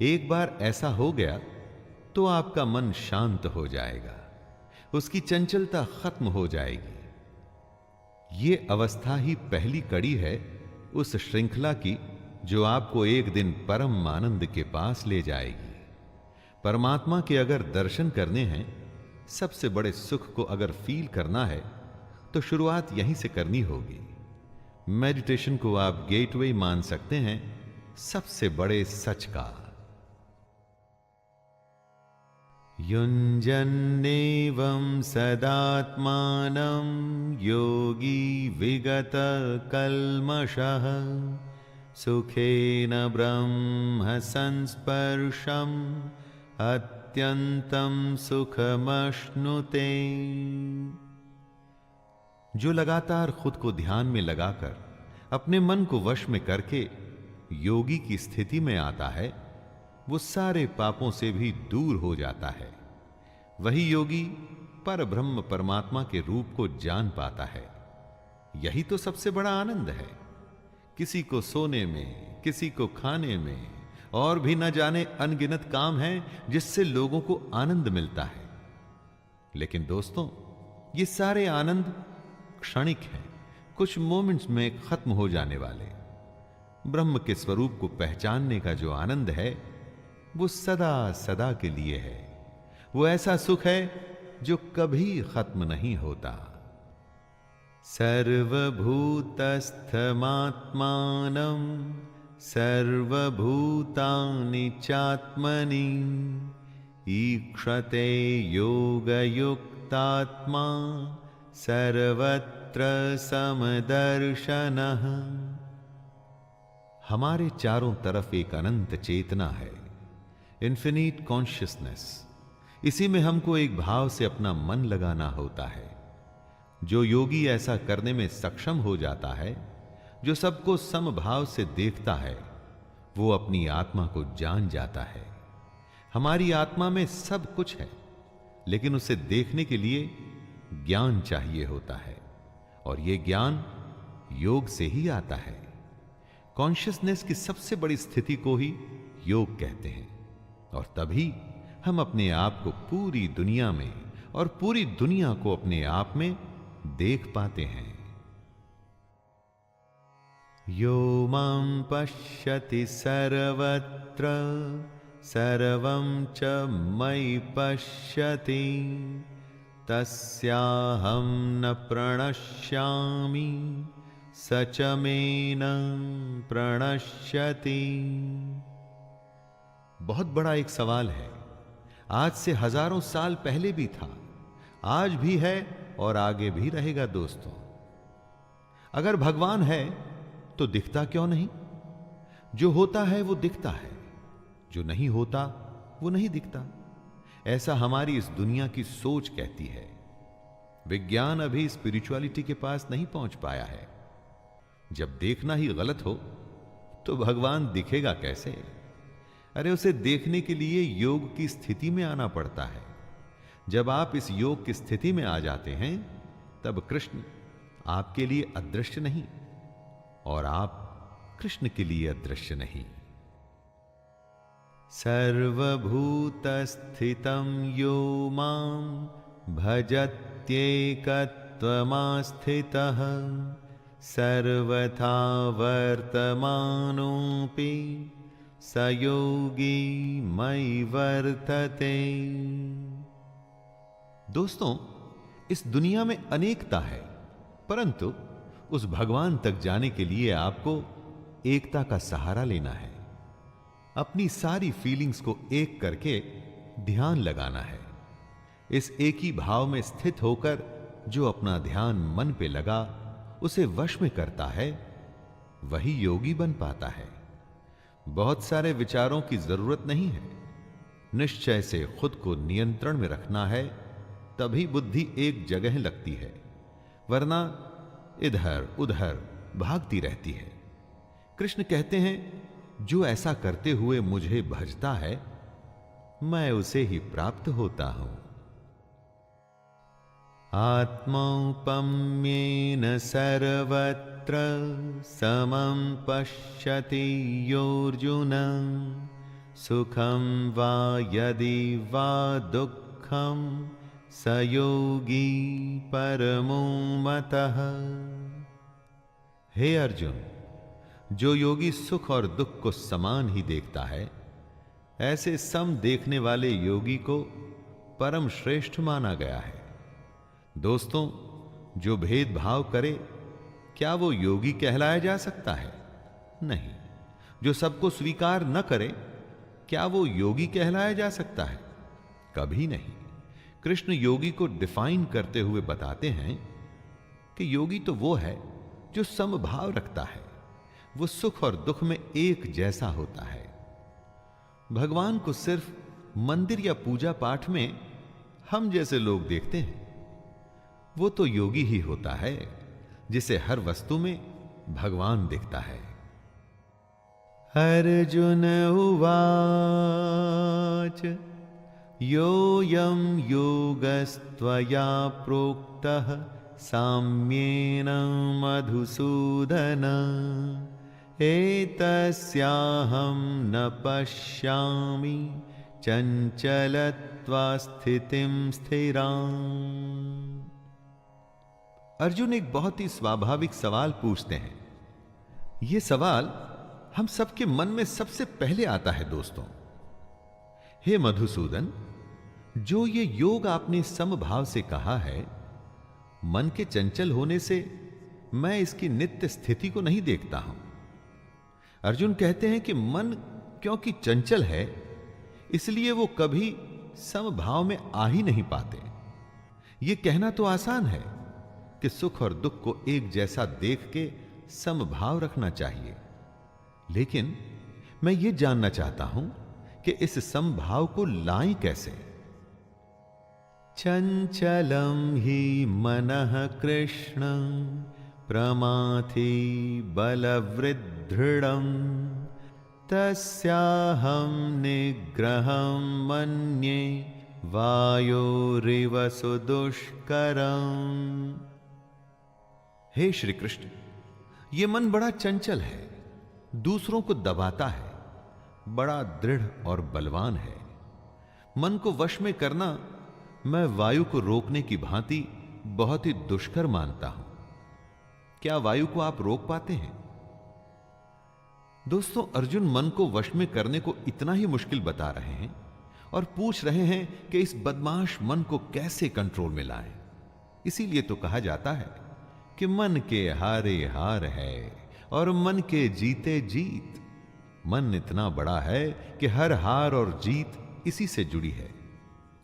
एक बार ऐसा हो गया तो आपका मन शांत हो जाएगा, उसकी चंचलता खत्म हो जाएगी। ये अवस्था ही पहली कड़ी है उस श्रृंखला की जो आपको एक दिन परम आनंद के पास ले जाएगी। परमात्मा के अगर दर्शन करने हैं, सबसे बड़े सुख को अगर फील करना है, तो शुरुआत यहीं से करनी होगी। मेडिटेशन को आप गेटवे मान सकते हैं सबसे बड़े सच का। युञ्जन्नेवं सदात्मानं योगी विगत कल्मषः सुखेन ब्रह्म संस्पर्शम् अत्यंतं सुखमश्नुते। जो लगातार खुद को ध्यान में लगाकर अपने मन को वश में करके योगी की स्थिति में आता है, वो सारे पापों से भी दूर हो जाता है। वही योगी पर ब्रह्म परमात्मा के रूप को जान पाता है। यही तो सबसे बड़ा आनंद है। किसी को सोने में, किसी को खाने में, और भी न जाने अनगिनत काम हैं जिससे लोगों को आनंद मिलता है। लेकिन दोस्तों, ये सारे आनंद क्षणिक हैं, कुछ मोमेंट्स में खत्म हो जाने वाले। ब्रह्म के स्वरूप को पहचानने का जो आनंद है, वो सदा सदा के लिए है। वो ऐसा सुख है जो कभी खत्म नहीं होता। सर्वभूतस्थमात्मानं सर्वभूतानि चात्मनि ईक्षते योगयुक्तात्मा सर्वत्र समदर्शनः। हमारे चारों तरफ एक अनंत चेतना है, इन्फिनिट कॉन्शियसनेस। इसी में हमको एक भाव से अपना मन लगाना होता है। जो योगी ऐसा करने में सक्षम हो जाता है, जो सबको समभाव से देखता है, वो अपनी आत्मा को जान जाता है। हमारी आत्मा में सब कुछ है, लेकिन उसे देखने के लिए ज्ञान चाहिए होता है, और यह ज्ञान योग से ही आता है। कॉन्शियसनेस की सबसे बड़ी स्थिति को ही योग कहते हैं, और तभी हम अपने आप को पूरी दुनिया में और पूरी दुनिया को अपने आप में देख पाते हैं। यो मां पश्यति सर्वत्र सर्वं च मयि पश्यति तस्याहं न प्रणश्यामि स च मे न प्रणश्यति। बहुत बड़ा एक सवाल है। आज से हजारों साल पहले भी था, आज भी है और आगे भी रहेगा। दोस्तों, अगर भगवान है तो दिखता क्यों नहीं? जो होता है वो दिखता है, जो नहीं होता वो नहीं दिखता। ऐसा हमारी इस दुनिया की सोच कहती है। विज्ञान अभी स्पिरिचुअलिटी के पास नहीं पहुंच पाया है। जब देखना ही गलत हो तो भगवान दिखेगा कैसे? अरे, उसे देखने के लिए योग की स्थिति में आना पड़ता है। जब आप इस योग की स्थिति में आ जाते हैं, तब कृष्ण आपके लिए अदृश्य नहीं और आप कृष्ण के लिए अदृश्य नहीं। सर्वभूतस्थितं यो मां भजत्येकत्वमास्थितः सर्वथा वर्तमानोऽपि स योगी मयि वर्तते। दोस्तों, इस दुनिया में अनेकता है, परंतु उस भगवान तक जाने के लिए आपको एकता का सहारा लेना है। अपनी सारी फीलिंग्स को एक करके ध्यान लगाना है। इस एक ही भाव में स्थित होकर जो अपना ध्यान मन पे लगा उसे वश में करता है, वही योगी बन पाता है। बहुत सारे विचारों की जरूरत नहीं है। निश्चय से खुद को नियंत्रण में रखना है, तभी बुद्धि एक जगह लगती है, वरना इधर उधर भागती रहती है। कृष्ण कहते हैं, जो ऐसा करते हुए मुझे भजता है, मैं उसे ही प्राप्त होता हूं। आत्मौपम्येन सर्वत्र समं पश्यति योऽर्जुन, सुखं वा यदि वा दुःखं स योगी परमो मतः। हे अर्जुन, जो योगी सुख और दुख को समान ही देखता है, ऐसे सम देखने वाले योगी को परम श्रेष्ठ माना गया है। दोस्तों, जो भेदभाव करे, क्या वो योगी कहलाया जा सकता है? नहीं। जो सबको स्वीकार न करे, क्या वो योगी कहलाया जा सकता है? कभी नहीं। कृष्ण योगी को डिफाइन करते हुए बताते हैं कि योगी तो वो है जो समभाव रखता है, वो सुख और दुख में एक जैसा होता है। भगवान को सिर्फ मंदिर या पूजा पाठ में हम जैसे लोग देखते हैं। वो तो योगी ही होता है जिसे हर वस्तु में भगवान दिखता है। अर्जुन उवाच योऽयं योगस्त्वया प्रोक्तः साम्येन मधुसूदन, एतस्याहं न पश्यामि चञ्चलत्वा स्थितिं स्थिराम्। अर्जुन एक बहुत ही स्वाभाविक सवाल पूछते हैं। यह सवाल हम सबके मन में सबसे पहले आता है। दोस्तों, हे मधुसूदन, जो ये योग आपने समभाव से कहा है, मन के चंचल होने से मैं इसकी नित्य स्थिति को नहीं देखता हूं। अर्जुन कहते हैं कि मन क्योंकि चंचल है, इसलिए वो कभी समभाव में आ ही नहीं पाते। ये कहना तो आसान है कि सुख और दुख को एक जैसा देख के समभाव रखना चाहिए, लेकिन मैं ये जानना चाहता हूं कि इस समभाव को लाएं कैसे। चंचलम ही मनः कृष्ण प्रमाथि बलवृद्धृढम्, तस्याहं निग्रहं मन्ये वायोरिव सुदुष्करम्। हे श्री कृष्ण, ये मन बड़ा चंचल है, दूसरों को दबाता है, बड़ा दृढ़ और बलवान है। मन को वश में करना मैं वायु को रोकने की भांति बहुत ही दुष्कर मानता हूं। क्या वायु को आप रोक पाते हैं? दोस्तों, अर्जुन मन को वश में करने को इतना ही मुश्किल बता रहे हैं और पूछ रहे हैं कि इस बदमाश मन को कैसे कंट्रोल में लाएं। इसीलिए तो कहा जाता है कि मन के हारे हार है और मन के जीते जीत। मन इतना बड़ा है कि हर हार और जीत इसी से जुड़ी है,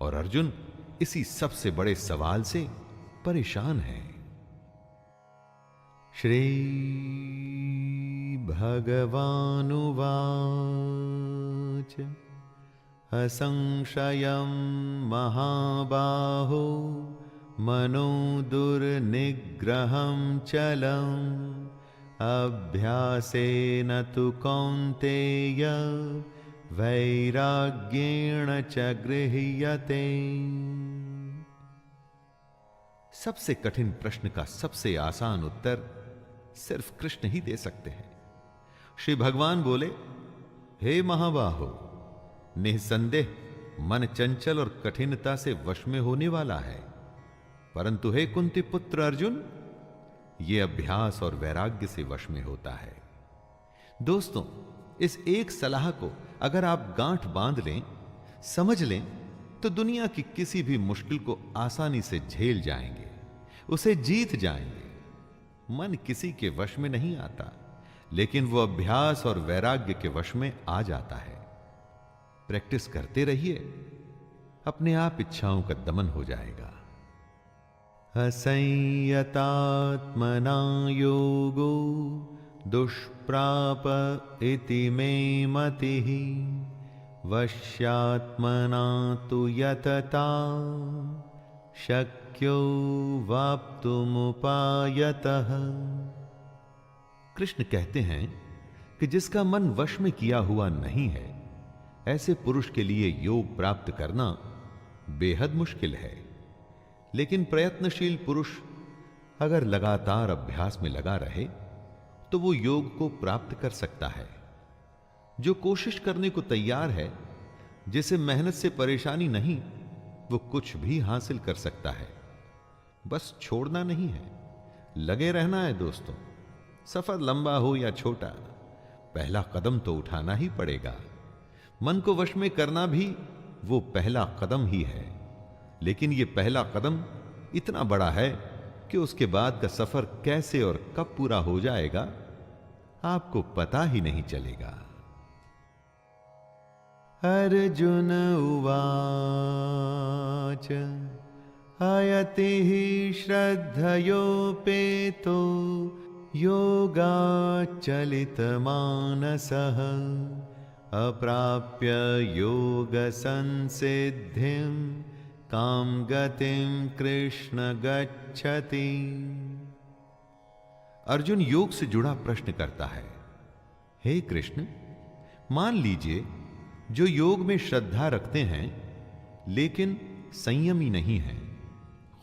और अर्जुन इसी सबसे बड़े सवाल से परेशान है। श्री भगवानुवाच असंशयं महाबाहो मनो दुर्निग्रहं चलम्, अभ्यासेन तु कौन्तेय वैराग्येण च गृह्यते। सबसे कठिन प्रश्न का सबसे आसान उत्तर सिर्फ कृष्ण ही दे सकते हैं। श्री भगवान बोले, हे महाबाहो, निसंदेह मन चंचल और कठिनता से वश में होने वाला है, परंतु हे कुंती पुत्र अर्जुन, यह अभ्यास और वैराग्य से वश में होता है। दोस्तों, इस एक सलाह को अगर आप गांठ बांध लें, समझ लें, तो दुनिया की किसी भी मुश्किल को आसानी से झेल जाएंगे, उसे जीत जाएंगे। मन किसी के वश में नहीं आता, लेकिन वो अभ्यास और वैराग्य के वश में आ जाता है। प्रैक्टिस करते रहिए, अपने आप इच्छाओं का दमन हो जाएगा। असंयतात्मना योगो दुष्प्राप इति मे मतिः, वश्यात्मना तु यतता शक्यो वाप्तुमुपायतः। कृष्ण कहते हैं कि जिसका मन वश में किया हुआ नहीं है, ऐसे पुरुष के लिए योग प्राप्त करना बेहद मुश्किल है। लेकिन प्रयत्नशील पुरुष अगर लगातार अभ्यास में लगा रहे तो वो योग को प्राप्त कर सकता है। जो कोशिश करने को तैयार है, जिसे मेहनत से परेशानी नहीं, वो कुछ भी हासिल कर सकता है। बस छोड़ना नहीं है, लगे रहना है दोस्तों। सफर लंबा हो या छोटा, पहला कदम तो उठाना ही पड़ेगा। मन को वश में करना भी वो पहला कदम ही है। लेकिन ये पहला कदम इतना बड़ा है कि उसके बाद का सफर कैसे और कब पूरा हो जाएगा, आपको पता ही नहीं चलेगा। अर्जुन उवाच अयति श्रद्धयोपेतो योगाचलितमानसः, अप्राप्य योगसंसिद्धिं कां गतिं कृष्ण गच्छति। अर्जुन योग से जुड़ा प्रश्न करता है, हे कृष्ण, मान लीजिए जो योग में श्रद्धा रखते हैं लेकिन संयमी नहीं हैं,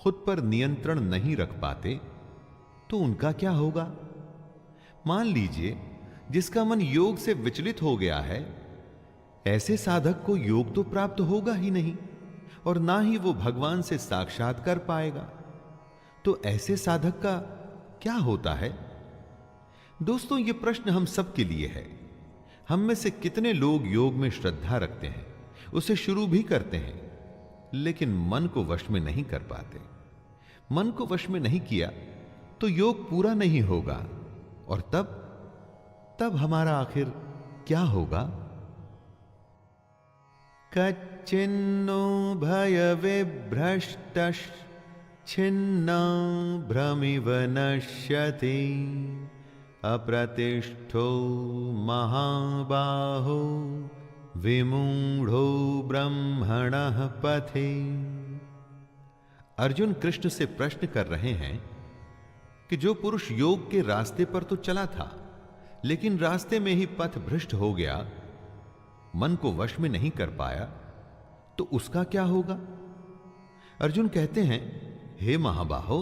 खुद पर नियंत्रण नहीं रख पाते, तो उनका क्या होगा? मान लीजिए जिसका मन योग से विचलित हो गया है, ऐसे साधक को योग तो प्राप्त होगा ही नहीं और ना ही वो भगवान से साक्षात्कार पाएगा। तो ऐसे साधक का क्या होता है? दोस्तों, ये प्रश्न हम सब के लिए है। हम में से कितने लोग योग में श्रद्धा रखते हैं, उसे शुरू भी करते हैं, लेकिन मन को वश में नहीं कर पाते। मन को वश में नहीं किया तो योग पूरा नहीं होगा, और तब हमारा आखिर क्या होगा? कच्चिन्नो भय विभ्रष्टश् छिन्ना भ्रमिव नश्यति, अप्रतिष्ठो महाबाहो विमूढ़ो ब्रह्मणः पथे। अर्जुन कृष्ण से प्रश्न कर रहे हैं कि जो पुरुष योग के रास्ते पर तो चला था, लेकिन रास्ते में ही पथ भ्रष्ट हो गया, मन को वश में नहीं कर पाया, तो उसका क्या होगा? अर्जुन कहते हैं, हे महाबाहो,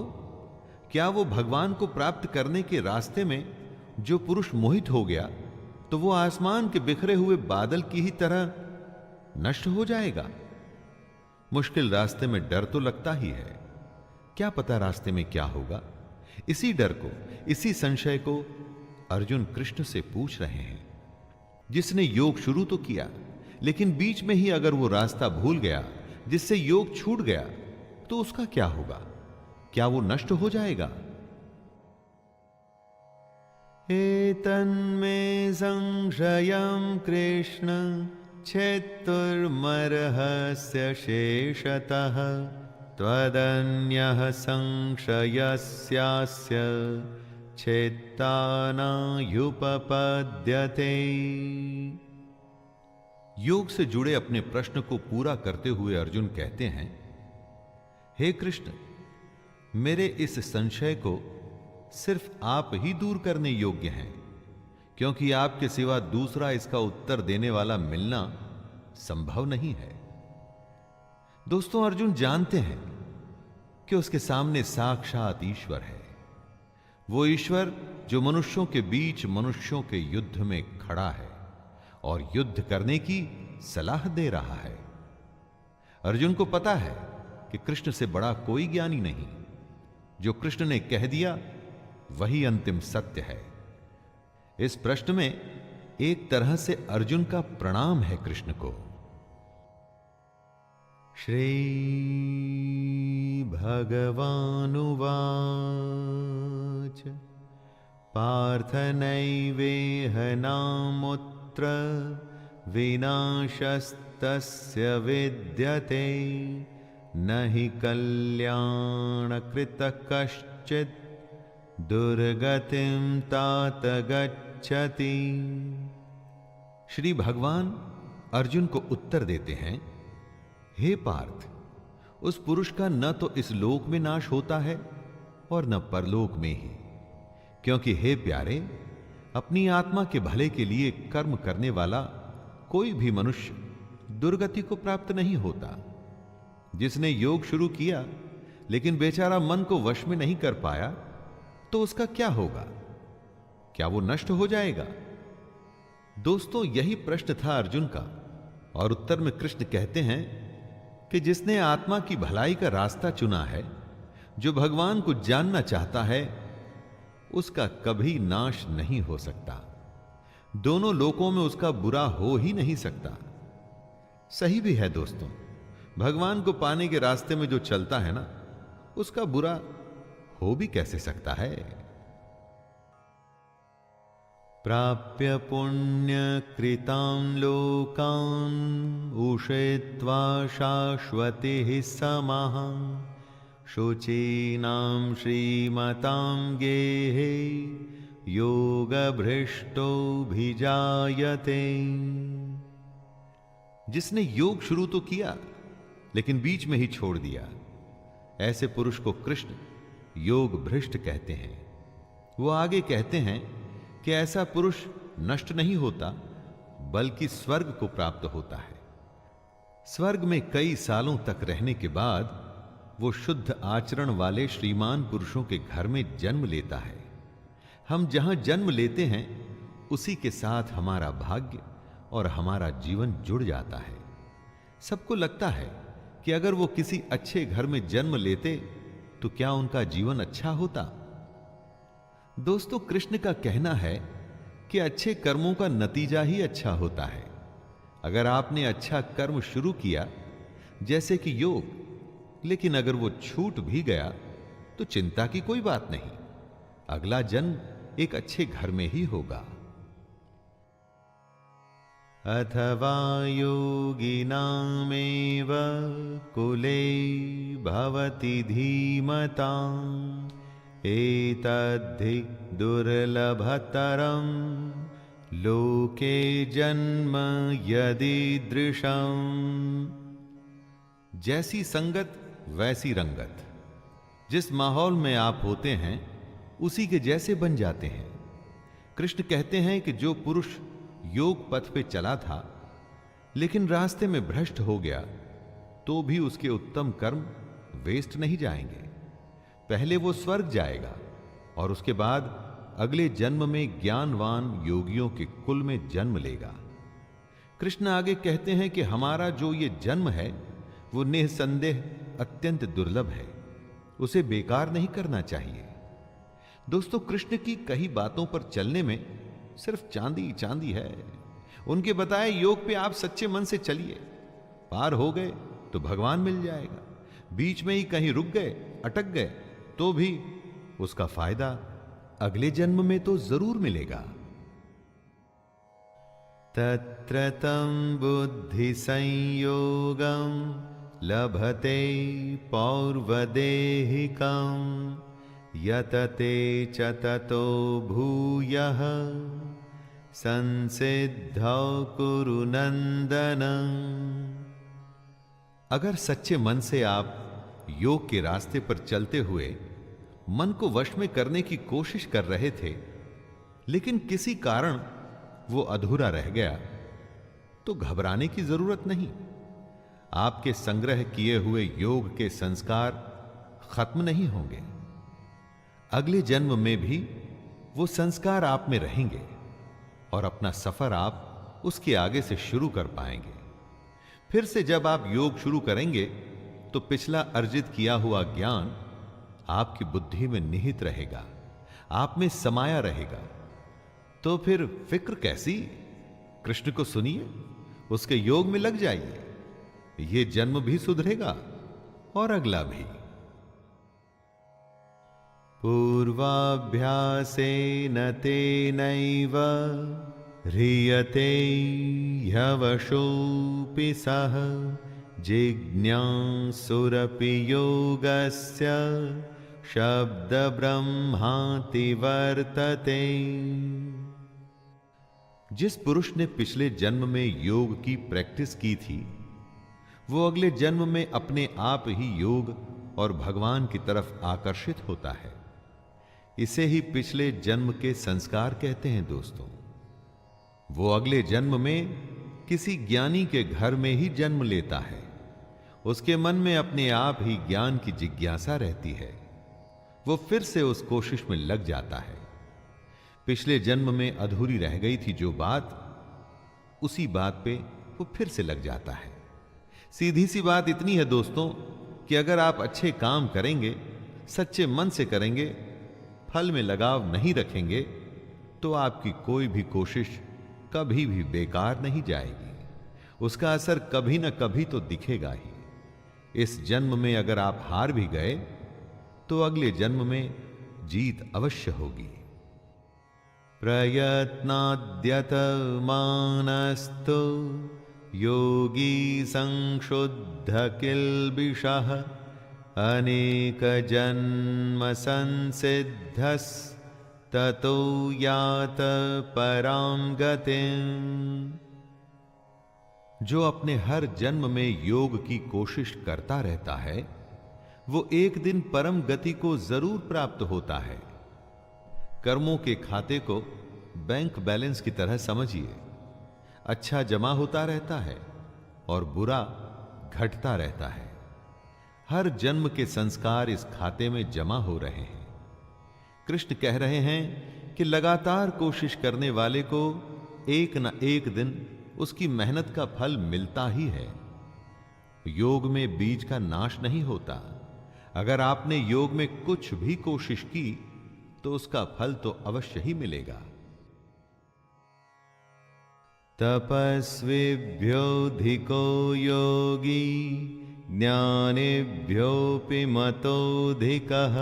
क्या वो भगवान को प्राप्त करने के रास्ते में जो पुरुष मोहित हो गया, तो वो आसमान के बिखरे हुए बादल की ही तरह नष्ट हो जाएगा? मुश्किल रास्ते में डर तो लगता ही है, क्या पता रास्ते में क्या होगा। इसी डर को, इसी संशय को अर्जुन कृष्ण से पूछ रहे हैं। जिसने योग शुरू तो किया, लेकिन बीच में ही अगर वो रास्ता भूल गया, जिससे योग छूट गया, तो उसका क्या होगा? क्या वो नष्ट हो जाएगा? एतन्मे संशयं कृष्ण छेत्तुर्मर्हस्य शेषतः, त्वदन्यः संशयस्यास्य छेत्ता नायुपपद्यते। योग से जुड़े अपने प्रश्न को पूरा करते हुए अर्जुन कहते हैं, हे कृष्ण, मेरे इस संशय को सिर्फ आप ही दूर करने योग्य हैं, क्योंकि आपके सिवा दूसरा इसका उत्तर देने वाला मिलना संभव नहीं है। दोस्तों, अर्जुन जानते हैं कि उसके सामने साक्षात ईश्वर है। वो ईश्वर जो मनुष्यों के बीच मनुष्यों के युद्ध में खड़ा है और युद्ध करने की सलाह दे रहा है। अर्जुन को पता है कि कृष्ण से बड़ा कोई ज्ञानी नहीं। जो कृष्ण ने कह दिया वही अंतिम सत्य है। इस प्रश्न में एक तरह से अर्जुन का प्रणाम है कृष्ण को। श्री भगवानुवाच पार्थनैवेह नामुत्र विनाशस्तस्य विद्यते न हि कल्याणकृत कश्चित् दुर्गतिं तात गच्छति। श्री भगवान अर्जुन को उत्तर देते हैं, हे पार्थ, उस पुरुष का न तो इस लोक में नाश होता है और न परलोक में ही, क्योंकि हे प्यारे, अपनी आत्मा के भले के लिए कर्म करने वाला कोई भी मनुष्य दुर्गति को प्राप्त नहीं होता। जिसने योग शुरू किया लेकिन बेचारा मन को वश में नहीं कर पाया, तो उसका क्या होगा? क्या वो नष्ट हो जाएगा? दोस्तों, यही प्रश्न था अर्जुन का, और उत्तर में कृष्ण कहते हैं कि जिसने आत्मा की भलाई का रास्ता चुना है, जो भगवान को जानना चाहता है, उसका कभी नाश नहीं हो सकता। दोनों लोकों में उसका बुरा हो ही नहीं सकता। सही भी है दोस्तों, भगवान को पाने के रास्ते में जो चलता है ना, उसका बुरा हो भी कैसे सकता है। प्राप्य पुण्य कृतां लोकान् उषित्वा शाश्वतिः समाः शुचीनां श्रीमतां गेहे योगभ्रष्टोऽभिजायते। जिसने योग शुरू तो किया लेकिन बीच में ही छोड़ दिया, ऐसे पुरुष को कृष्ण योग भ्रष्ट कहते हैं। वो आगे कहते हैं कि ऐसा पुरुष नष्ट नहीं होता, बल्कि स्वर्ग को प्राप्त होता है। स्वर्ग में कई सालों तक रहने के बाद वो शुद्ध आचरण वाले श्रीमान पुरुषों के घर में जन्म लेता है। हम जहां जन्म लेते हैं, उसी के साथ हमारा भाग्य और हमारा जीवन जुड़ जाता है। सबको लगता है कि अगर वो किसी अच्छे घर में जन्म लेते तो क्या उनका जीवन अच्छा होता? दोस्तों, कृष्ण का कहना है कि अच्छे कर्मों का नतीजा ही अच्छा होता है। अगर आपने अच्छा कर्म शुरू किया, जैसे कि योग, लेकिन अगर वो छूट भी गया तो चिंता की कोई बात नहीं, अगला जन्म एक अच्छे घर में ही होगा। अथवा योगिनामेव कुले भवति धीमताम् एतद्धि दुर्लभतरं लोके जन्म यदीदृशम्। जैसी संगत वैसी रंगत। जिस माहौल में आप होते हैं, उसी के जैसे बन जाते हैं। कृष्ण कहते हैं कि जो पुरुष योग पथ पे चला था लेकिन रास्ते में भ्रष्ट हो गया, तो भी उसके उत्तम कर्म वेस्ट नहीं जाएंगे। पहले वो स्वर्ग जाएगा और उसके बाद अगले जन्म में ज्ञानवान योगियों के कुल में जन्म लेगा। कृष्ण आगे कहते हैं कि हमारा जो ये जन्म है, वो निसंदेह अत्यंत दुर्लभ है, उसे बेकार नहीं करना चाहिए। दोस्तों, कृष्ण की कई बातों पर चलने में सिर्फ चांदी चांदी है। उनके बताए योग पे आप सच्चे मन से चलिए, पार हो गए तो भगवान मिल जाएगा। बीच में ही कहीं रुक गए, अटक गए, तो भी उसका फायदा अगले जन्म में तो जरूर मिलेगा। तत्र तं बुद्धि संयोगं लभते पौर्वदेहिकं यतते च ततो भूयः संसिद्धौ कुरु नंदन। अगर सच्चे मन से आप योग के रास्ते पर चलते हुए मन को वश में करने की कोशिश कर रहे थे, लेकिन किसी कारण वो अधूरा रह गया, तो घबराने की जरूरत नहीं। आपके संग्रह किए हुए योग के संस्कार खत्म नहीं होंगे। अगले जन्म में भी वो संस्कार आप में रहेंगे और अपना सफर आप उसके आगे से शुरू कर पाएंगे। फिर से जब आप योग शुरू करेंगे तो पिछला अर्जित किया हुआ ज्ञान आपकी बुद्धि में निहित रहेगा, आप में समाया रहेगा। तो फिर फिक्र कैसी? कृष्ण को सुनिए, उसके योग में लग जाइए। ये जन्म भी सुधरेगा और अगला भी। पूर्वाभ्यासेन तेनैव ह्रियते ह्यवशोऽपि सः जिज्ञासुरपि योगस्य शब्दब्रह्माति वर्तते। जिस पुरुष ने पिछले जन्म में योग की प्रैक्टिस की थी, वो अगले जन्म में अपने आप ही योग और भगवान की तरफ आकर्षित होता है। इसे ही पिछले जन्म के संस्कार कहते हैं दोस्तों। वो अगले जन्म में किसी ज्ञानी के घर में ही जन्म लेता है। उसके मन में अपने आप ही ज्ञान की जिज्ञासा रहती है। वो फिर से उस कोशिश में लग जाता है। पिछले जन्म में अधूरी रह गई थी जो बात, उसी बात पे वो फिर से लग जाता है। सीधी सी बात इतनी है दोस्तों कि अगर आप अच्छे काम करेंगे, सच्चे मन से करेंगे, फल में लगाव नहीं रखेंगे, तो आपकी कोई भी कोशिश कभी भी बेकार नहीं जाएगी। उसका असर कभी ना कभी तो दिखेगा ही। इस जन्म में अगर आप हार भी गए तो अगले जन्म में जीत अवश्य होगी। प्रयत्नाद्यतमानस्तु योगी संशुद्ध किल्बिषः अनेक जन्म संसिद्धस् ततो यात परां गतिम्। जो अपने हर जन्म में योग की कोशिश करता रहता है, वो एक दिन परम गति को जरूर प्राप्त होता है। कर्मों के खाते को बैंक बैलेंस की तरह समझिए। अच्छा जमा होता रहता है और बुरा घटता रहता है। हर जन्म के संस्कार इस खाते में जमा हो रहे हैं। कृष्ण कह रहे हैं कि लगातार कोशिश करने वाले को एक न एक दिन उसकी मेहनत का फल मिलता ही है। योग में बीज का नाश नहीं होता। अगर आपने योग में कुछ भी कोशिश की तो उसका फल तो अवश्य ही मिलेगा। तपस्विभ्योऽधिको योगी ज्ञानिभ्योऽपि मतोऽधिकः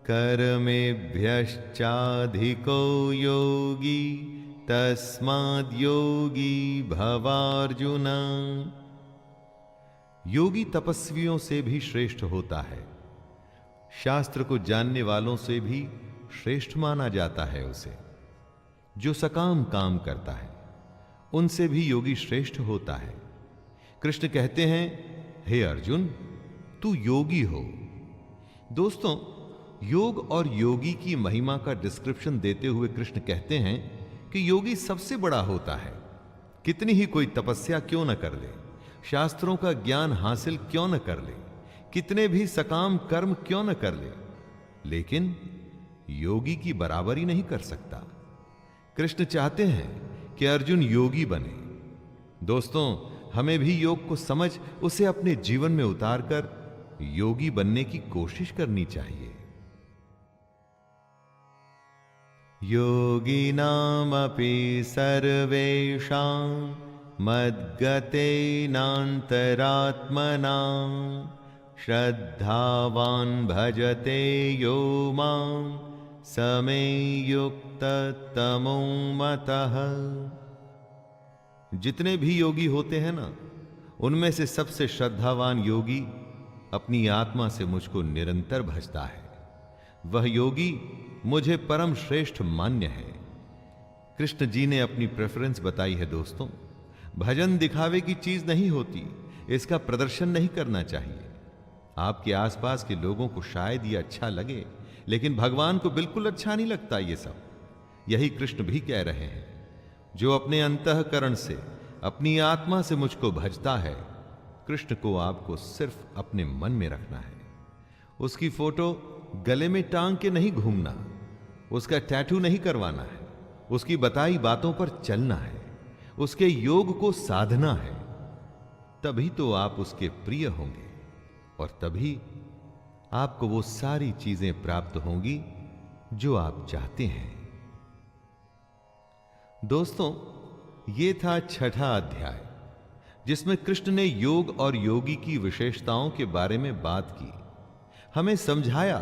कर्मेभ्यश्चाधिको योगी तस्माद्योगी भवार्जुन। योगी तपस्वियों से भी श्रेष्ठ होता है। शास्त्र को जानने वालों से भी श्रेष्ठ माना जाता है उसे। जो सकाम काम करता है उनसे भी योगी श्रेष्ठ होता है। कृष्ण कहते हैं, हे अर्जुन, तू योगी हो। दोस्तों, योग और योगी की महिमा का डिस्क्रिप्शन देते हुए कृष्ण कहते हैं कि योगी सबसे बड़ा होता है। कितनी ही कोई तपस्या क्यों न कर ले, शास्त्रों का ज्ञान हासिल क्यों न कर ले, कितने भी सकाम कर्म क्यों न कर ले, लेकिन योगी की बराबरी नहीं कर सकता। कृष्ण चाहते हैं कि अर्जुन योगी बने। दोस्तों, हमें भी योग को समझ उसे अपने जीवन में उतारकर योगी बनने की कोशिश करनी चाहिए। योगिनामपि सर्वेषां मद्गतेनान्तरात्मना श्रद्धावान् भजते यो मां समे युक्ततमो मतः। जितने भी योगी होते हैं ना, उनमें से सबसे श्रद्धावान योगी अपनी आत्मा से मुझको निरंतर भजता है। वह योगी मुझे परम श्रेष्ठ मान्य है। कृष्ण जी ने अपनी प्रेफरेंस बताई है दोस्तों। भजन दिखावे की चीज नहीं होती, इसका प्रदर्शन नहीं करना चाहिए। आपके आसपास के लोगों को शायद ये अच्छा लगे, लेकिन भगवान को बिल्कुल अच्छा नहीं लगता ये सब। यही कृष्ण भी कह रहे हैं। जो अपने अंतःकरण से, अपनी आत्मा से मुझको भजता है, कृष्ण को आपको सिर्फ अपने मन में रखना है। उसकी फोटो गले में टांग के नहीं घूमना, उसका टैटू नहीं करवाना है, उसकी बताई बातों पर चलना है, उसके योग को साधना है। तभी तो आप उसके प्रिय होंगे और तभी आपको वो सारी चीजें प्राप्त होंगी जो आप चाहते हैं। दोस्तों, ये था 6ठा अध्याय। जिसमें कृष्ण ने योग और योगी की विशेषताओं के बारे में बात की, हमें समझाया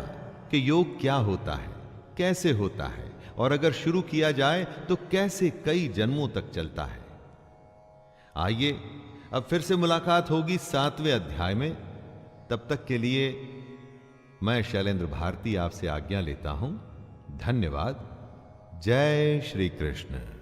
कि योग क्या होता है, कैसे होता है और अगर शुरू किया जाए तो कैसे कई जन्मों तक चलता है। आइए अब फिर से मुलाकात होगी 7वें अध्याय में। तब तक के लिए मैं शैलेंद्र भारती आपसे आज्ञा लेता हूं। धन्यवाद। जय श्री कृष्ण।